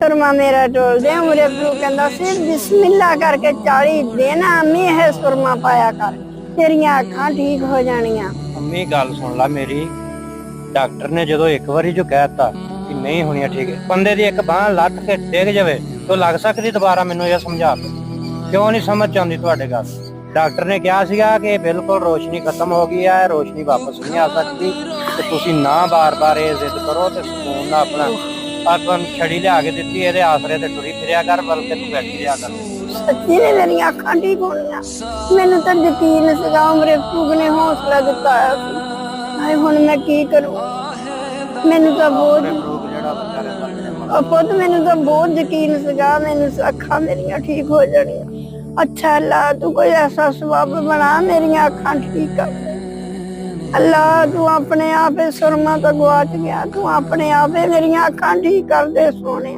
सुरमा मेरा टोल दे उमरे गुरु कहंदा सी बिस्मिल्लाह करके 40 दिन अम्मी है सुरमा पाया कर तेरियां अखां ठीक हो जानियां। अम्मी गल सुन ला मेरी, डॉक्टर ने जो एक बारी जो कहता कि नहीं होनी ठीक है, बंदे दी एक बांह लथ के डिग जावे तो लग सकदी दोबारा। मैनू यह समझा क्यों नहीं समझ आती तुहाडे गल। डॉक्टर ने कहा सीगा कि बिल्कुल रोशनी खत्म हो गई है, रोशनी वापस नहीं आ सकती, तो तुसी ना बार बार ये जिद करो तो सुकून ना अपना अपन छड़ी लिया के दी ये आसरे ते टुरी फिरिया कर, बल्कि तू बैठी रहा कर। सच्ची ने मेरी अखां ठीक होनियां। मैनू तो यकीन सीगा उमरे गुरु ने हौसला दिता है। हुण मैं की करूं? मैनू तो बहुत पुत मैनू तो बहुत यकीन सीगा मैनू अखां मेरियां ठीक हो जानियां। अच्छा अल्लाह तू कोई ऐसा सबब बना मेरियां अखां ठीक कर। अल्लाह तू अपने आप सुरमा तो गवाच गया, तू अपने आप मेरियां अखां ठीक कर दे सोने।